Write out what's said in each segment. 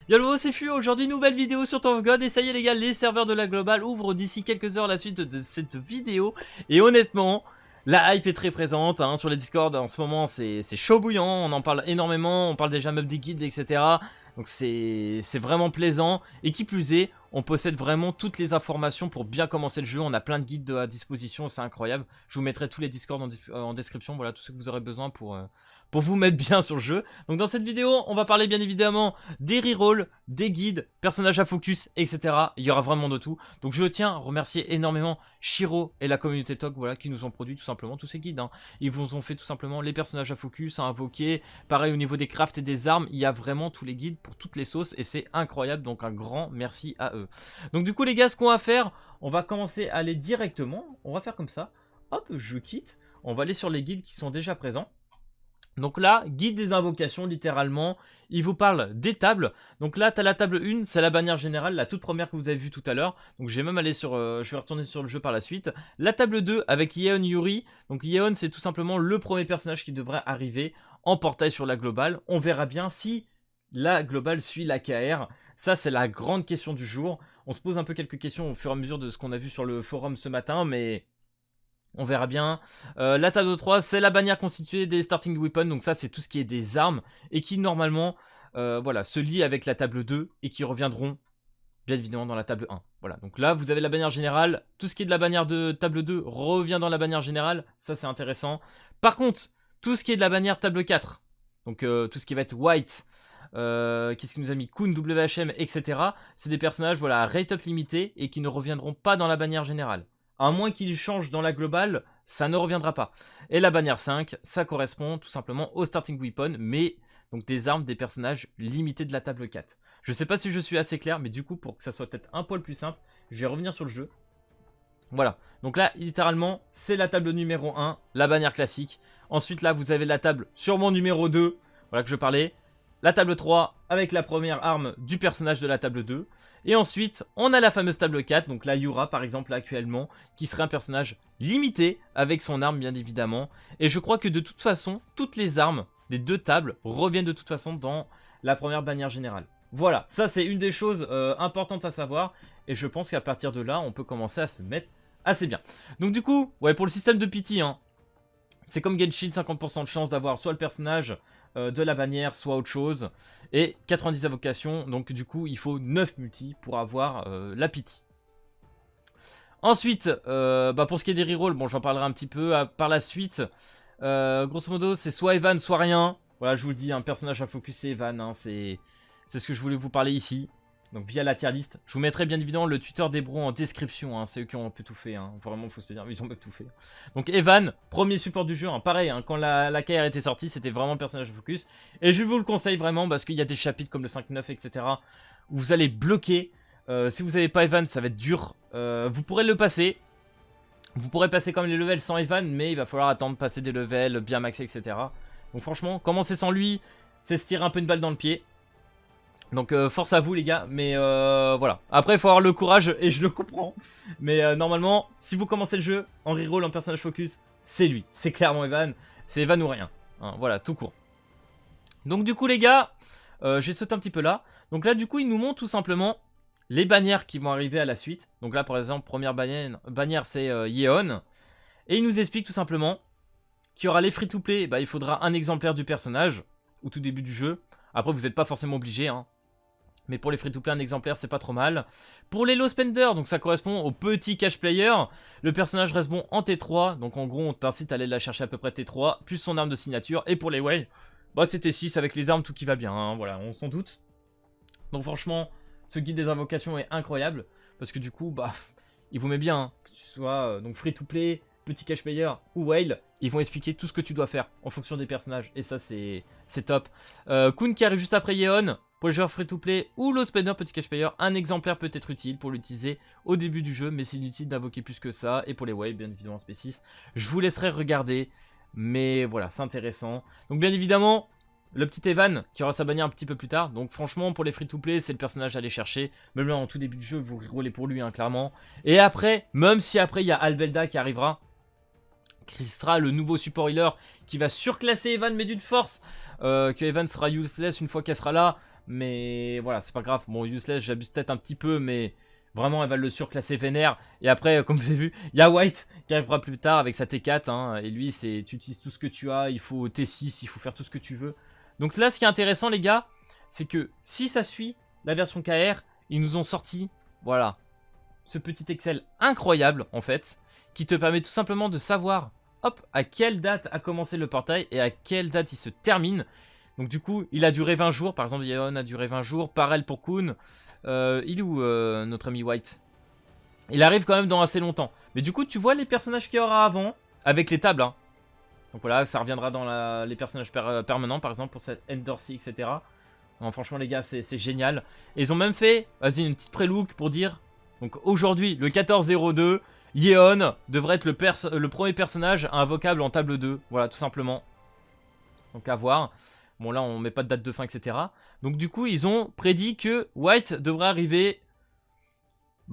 Yo c'est Fu, aujourd'hui nouvelle vidéo sur Tower of God et ça y est les gars, les serveurs de la globale ouvrent d'ici quelques heures la suite de cette vidéo et honnêtement, la hype est très présente hein, sur les Discord en ce moment, c'est chaud bouillant, on en parle énormément, on parle déjà même des guides etc. Donc c'est vraiment plaisant et qui plus est, on possède vraiment toutes les informations pour bien commencer le jeu, on a plein de guides à disposition, c'est incroyable. Je vous mettrai tous les Discord en description, voilà tout ce que vous aurez besoin pour vous mettre bien sur le jeu. Donc dans cette vidéo, on va parler bien évidemment des rerolls, des guides, personnages à focus, etc. Il y aura vraiment de tout. Donc je tiens à remercier énormément Shiro et la communauté TOC, voilà, qui nous ont produit tout simplement tous ces guides. Hein. Ils vous ont fait tout simplement les personnages à focus, à invoquer. Pareil au niveau des crafts et des armes, il y a vraiment tous les guides pour toutes les sauces et c'est incroyable. Donc un grand merci à eux. Donc du coup les gars, ce qu'on va faire, on va commencer à aller directement. On va faire comme ça. Hop, je quitte. On va aller sur les guides qui sont déjà présents. Donc là, guide des invocations, littéralement, il vous parle des tables. Donc là, tu as la table 1, c'est la bannière générale, la toute première que vous avez vue tout à l'heure. Donc je vais même aller sur, je vais retourner sur le jeu par la suite. La table 2 avec Yeon Yuri. Donc Yeon, c'est tout simplement le premier personnage qui devrait arriver en portail sur la globale. On verra bien si la globale suit la KR. Ça, c'est la grande question du jour. On se pose un peu quelques questions au fur et à mesure de ce qu'on a vu sur le forum ce matin, mais on verra bien. La table 3, c'est la bannière constituée des starting weapons. Donc ça, c'est tout ce qui est des armes. Et qui, normalement, voilà, se lie avec la table 2. Et qui reviendront, bien évidemment, dans la table 1. Voilà, donc là, vous avez la bannière générale. Tout ce qui est de la bannière de table 2 revient dans la bannière générale. Ça, c'est intéressant. Par contre, tout ce qui est de la bannière table 4. Donc tout ce qui va être white. Qu'est-ce qu'il nous a mis, Kun, WHM, etc. C'est des personnages, voilà, rate up limité. Et qui ne reviendront pas dans la bannière générale. À moins qu'il change dans la globale, ça ne reviendra pas. Et la bannière 5, ça correspond tout simplement au starting weapon, mais donc des armes, des personnages limités de la table 4. Je sais pas si je suis assez clair, mais du coup, pour que ça soit peut-être un poil plus simple, je vais revenir sur le jeu. Voilà, donc là, littéralement, c'est la table numéro 1, la bannière classique. Ensuite, là, vous avez la table sûrement numéro 2, voilà que je parlais. La table 3 avec la première arme du personnage de la table 2. Et ensuite, on a la fameuse table 4, donc la Yura par exemple actuellement, qui serait un personnage limité avec son arme bien évidemment. Et je crois que de toute façon, toutes les armes des deux tables reviennent de toute façon dans la première bannière générale. Voilà, ça c'est une des choses importantes à savoir. Et je pense qu'à partir de là, on peut commencer à se mettre assez bien. Donc du coup, ouais, pour le système de pity, hein, c'est comme Genshin, 50% de chance d'avoir soit le personnage de la bannière, soit autre chose. Et 90 invocations, donc du coup il faut 9 multi pour avoir la pity. Ensuite, pour ce qui est des rerolls, bon j'en parlerai un petit peu par la suite. Grosso modo c'est soit Evan, soit rien. Voilà, je vous le dis, un personnage à focus c'est Evan, hein, c'est ce que je voulais vous parler ici. Donc via la tier list. Je vous mettrai bien évidemment le tuteur des bros en description. Hein. C'est eux qui ont un peu tout fait. Hein. Vraiment, faut se le dire. Ils ont même tout fait. Donc Evan, premier support du jeu. Hein. Pareil, hein, quand la KR était sortie, c'était vraiment le personnage focus. Et je vous le conseille vraiment parce qu'il y a des chapitres comme le 5-9, etc. Où vous allez bloquer. Si vous n'avez pas Evan, ça va être dur. Vous pourrez le passer. Vous pourrez passer comme les levels sans Evan. Mais il va falloir attendre passer des levels bien maxés, etc. Donc franchement, commencer sans lui, c'est se tirer un peu une balle dans le pied. Donc force à vous les gars, mais voilà. Après il faut avoir le courage et je le comprends. Mais normalement, si vous commencez le jeu en reroll en personnage focus, c'est lui. C'est clairement Evan. C'est Evan ou rien. Hein, voilà, tout court. Donc du coup les gars, j'ai sauté un petit peu là. Donc là du coup il nous montre tout simplement les bannières qui vont arriver à la suite. Donc là par exemple, première bannière c'est Yeon. Et il nous explique tout simplement qu'il y aura les free-to-play. Bah, il faudra un exemplaire du personnage au tout début du jeu. Après vous n'êtes pas forcément obligé hein. Mais pour les free-to-play, un exemplaire, c'est pas trop mal. Pour les low spenders, donc ça correspond au petit cash player. Le personnage reste bon en T3. Donc en gros, on t'incite à aller la chercher à peu près T3. Plus son arme de signature. Et pour les way, bah c'était 6 avec les armes, tout qui va bien. Hein, voilà, on s'en doute. Donc franchement, ce guide des invocations est incroyable. Parce que du coup, bah, il vous met bien. Hein, que tu sois donc free-to-play, petit cash player ou whale. Ils vont expliquer tout ce que tu dois faire en fonction des personnages. Et ça, c'est top. Kun qui arrive juste après Yeon. Pour les joueurs free-to-play ou low spender petit cash player, un exemplaire peut être utile pour l'utiliser au début du jeu, mais c'est inutile d'invoquer plus que ça. Et pour les waves, bien évidemment, spécis, je vous laisserai regarder, mais voilà, c'est intéressant. Donc bien évidemment, le petit Evan qui aura sa bannière un petit peu plus tard. Donc franchement, pour les free-to-play, c'est le personnage à aller chercher. Même là, en tout début du jeu, vous reroulez pour lui, hein, clairement. Et après, même si après, il y a Albelda qui arrivera, qui sera le nouveau support healer qui va surclasser Evan, mais d'une force. Que Evan sera useless une fois qu'elle sera là. Mais voilà, c'est pas grave. Bon, useless, j'abuse peut-être un petit peu, mais vraiment, elle va le surclasser vénère. Et après, comme vous avez vu, il y a White qui arrivera plus tard avec sa T4. Hein, et lui, c'est tu utilises tout ce que tu as. Il faut T6, il faut faire tout ce que tu veux. Donc là, ce qui est intéressant, les gars, c'est que si ça suit la version KR, ils nous ont sorti, voilà, ce petit Excel incroyable, en fait, qui te permet tout simplement de savoir, hop, à quelle date a commencé le portail et à quelle date il se termine. Donc du coup, il a duré 20 jours, par exemple, Yeon a duré 20 jours, pareil pour Kun. Il est où notre ami White? Il arrive quand même dans assez longtemps. Mais du coup, tu vois les personnages qu'il y aura avant, avec les tables, hein. Donc voilà, ça reviendra dans les personnages permanents, par exemple, pour cette Endorsy, etc. Non, franchement, les gars, c'est génial. Et ils ont même fait, vas-y, une petite pré-look pour dire, donc aujourd'hui, le 14-02, Yeon devrait être le premier personnage invocable en table 2. Voilà, tout simplement. Donc à voir. Bon, là, on met pas de date de fin, etc. Donc du coup, ils ont prédit que White devrait arriver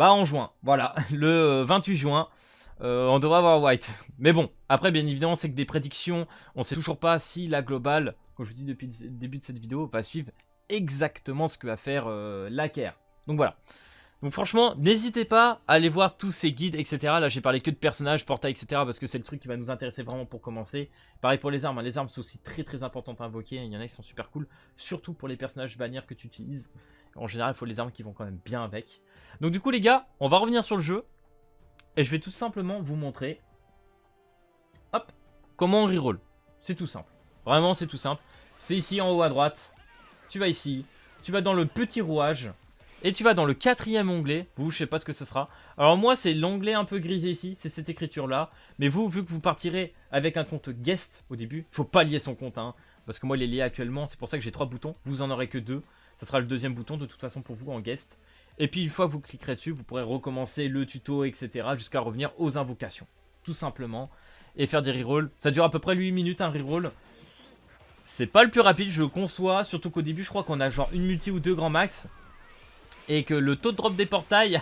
en juin. Voilà, le 28 juin. On devrait avoir White. Mais bon, après, bien évidemment, c'est que des prédictions. On sait toujours pas si la globale, comme je vous dis depuis le début de cette vidéo, va suivre exactement ce que va faire la KR. Donc voilà. Donc franchement, n'hésitez pas à aller voir tous ces guides, etc. Là, j'ai parlé que de personnages, portails, etc. Parce que c'est le truc qui va nous intéresser vraiment pour commencer. Pareil pour les armes. Hein. Les armes sont aussi très très importantes à invoquer. Il y en a qui sont super cool. Surtout pour les personnages bannières que tu utilises. En général, il faut les armes qui vont quand même bien avec. Donc du coup, les gars, on va revenir sur le jeu. Et je vais tout simplement vous montrer, hop, comment on reroll. C'est tout simple. Vraiment, c'est tout simple. C'est ici en haut à droite. Tu vas ici. Tu vas dans le petit rouage. Et tu vas dans le 4e onglet. Vous, je sais pas ce que ce sera. Alors moi, c'est l'onglet un peu grisé ici. C'est cette écriture-là. Mais vous, vu que vous partirez avec un compte guest au début, il faut pas lier son compte. Hein, parce que moi, il est lié actuellement. C'est pour ça que j'ai 3 boutons. Vous en aurez que 2. Ça sera le 2e bouton de toute façon pour vous en guest. Et puis une fois que vous cliquerez dessus, vous pourrez recommencer le tuto, etc. jusqu'à revenir aux invocations. Tout simplement. Et faire des rerolls. Ça dure à peu près 8 minutes un reroll. C'est pas le plus rapide, je le conçois. Surtout qu'au début, je crois qu'on a genre une multi ou 2 grands max. Et que le taux de drop des portails,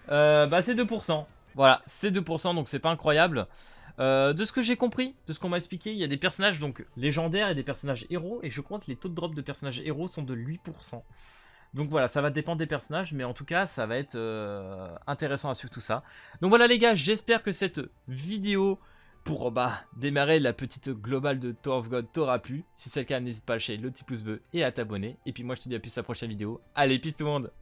c'est 2%. Voilà, c'est 2%, donc c'est pas incroyable. De ce que j'ai compris, de ce qu'on m'a expliqué, il y a des personnages donc légendaires et des personnages héros. Et je crois que les taux de drop de personnages héros sont de 8%. Donc voilà, ça va dépendre des personnages, mais en tout cas, ça va être intéressant à suivre tout ça. Donc voilà les gars, j'espère que cette vidéo pour démarrer la petite globale de Tower of God t'aura plu. Si c'est le cas, n'hésite pas à lâcher le petit pouce bleu et à t'abonner. Et puis moi, je te dis à plus à la prochaine vidéo. Allez, peace tout le monde!